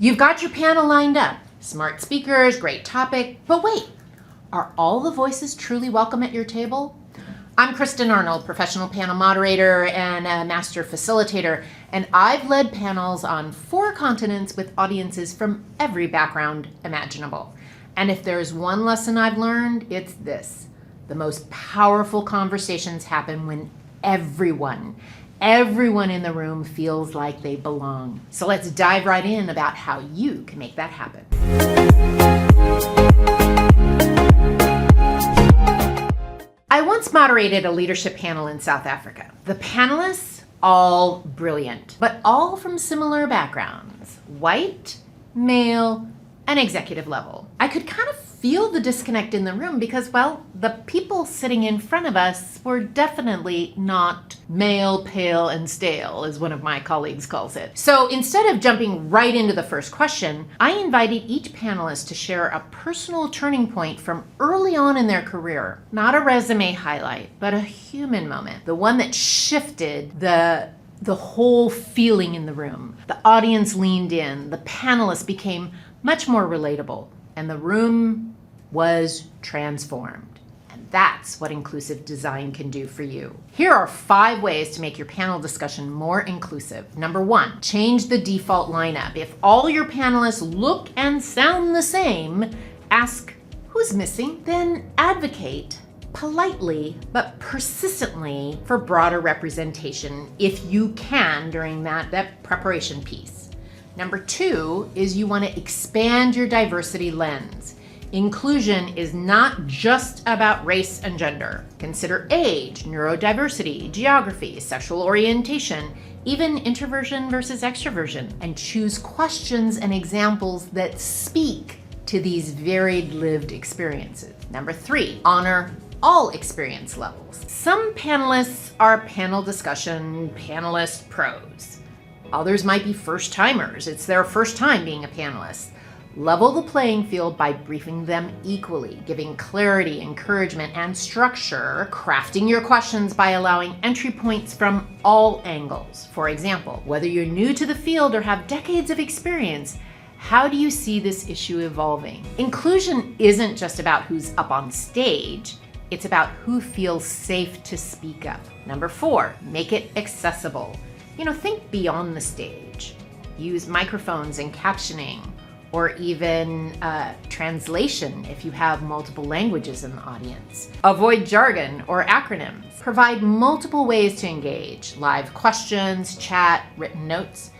You've got your panel lined up. Smart speakers, great topic. But wait, are all the voices truly welcome at your table? I'm Kristin Arnold, professional panel moderator and a master facilitator, and I've led panels on 4 continents with audiences from every background imaginable. And if there's one lesson I've learned, it's this. The most powerful conversations happen when everyone in the room feels like they belong. So let's dive right in about how you can make that happen. I once moderated a leadership panel in South Africa. The panelists, all brilliant, but all from similar backgrounds: white, male, and executive level. I could kind of feel the disconnect in the room because, well, the people sitting in front of us were definitely not male, pale, and stale, as one of my colleagues calls it. So instead of jumping right into the first question, I invited each panelist to share a personal turning point from early on in their career. Not a resume highlight, but a human moment. The one that shifted the whole feeling in the room. The audience leaned in, the panelists became much more relatable, and the room was transformed. And that's what inclusive design can do for you. Here are 5 ways to make your panel discussion more inclusive. Number 1, change the default lineup. If all your panelists look and sound the same, ask who's missing, then advocate politely but persistently for broader representation if you can during that preparation piece. Number 2 is you want to expand your diversity lens. Inclusion is not just about race and gender. Consider age, neurodiversity, geography, sexual orientation, even introversion versus extroversion, and choose questions and examples that speak to these varied lived experiences. Number 3, honor all experience levels. Some panelists are panel discussion panelist pros. Others might be first-timers. It's their first time being a panelist. Level the playing field by briefing them equally, giving clarity, encouragement, and structure, crafting your questions by allowing entry points from all angles. For example, whether you're new to the field or have decades of experience, how do you see this issue evolving? Inclusion isn't just about who's up on stage. It's about who feels safe to speak up. Number 4, make it accessible. Think beyond the stage. Use microphones and captioning, or even translation if you have multiple languages in the audience. Avoid jargon or acronyms. Provide multiple ways to engage: live questions, chat, written notes.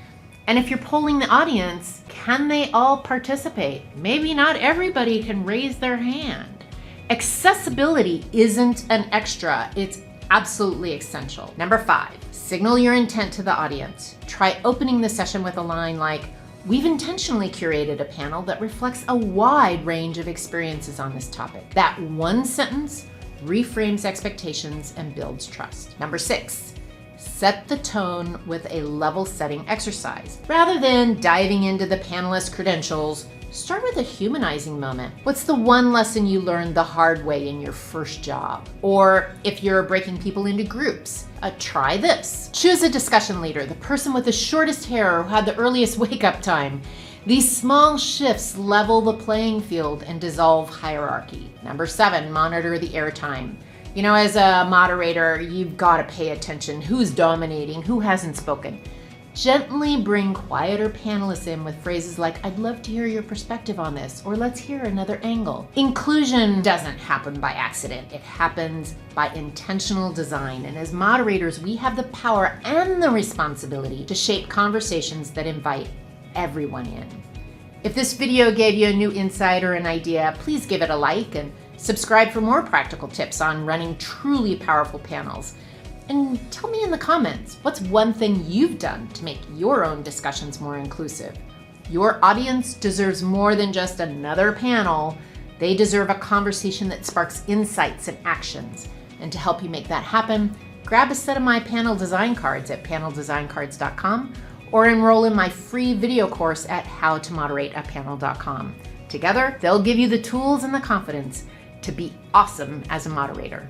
And if you're polling the audience, can they all participate? Maybe not everybody can raise their hand. Accessibility isn't an extra, it's absolutely essential. Number 5, signal your intent to the audience. Try opening the session with a line like, "We've intentionally curated a panel that reflects a wide range of experiences on this topic." That one sentence reframes expectations and builds trust. Number 6, set the tone with a level-setting exercise. Rather than diving into the panelist credentials, start with a humanizing moment. What's the one lesson you learned the hard way in your first job? Or if you're breaking people into groups, try this. Choose a discussion leader, the person with the shortest hair who had the earliest wake-up time. These small shifts level the playing field and dissolve hierarchy. Number 7, monitor the airtime. As a moderator, you've got to pay attention. Who's dominating? Who hasn't spoken? Gently bring quieter panelists in with phrases like, "I'd love to hear your perspective on this," or "Let's hear another angle." Inclusion doesn't happen by accident. It happens by intentional design. And as moderators, we have the power and the responsibility to shape conversations that invite everyone in. If this video gave you a new insight or an idea, please give it a like and subscribe for more practical tips on running truly powerful panels. And tell me in the comments, what's one thing you've done to make your own discussions more inclusive? Your audience deserves more than just another panel. They deserve a conversation that sparks insights and actions. And to help you make that happen, grab a set of my panel design cards at paneldesigncards.com or enroll in my free video course at howtomoderateapanel.com. Together, they'll give you the tools and the confidence to be awesome as a moderator.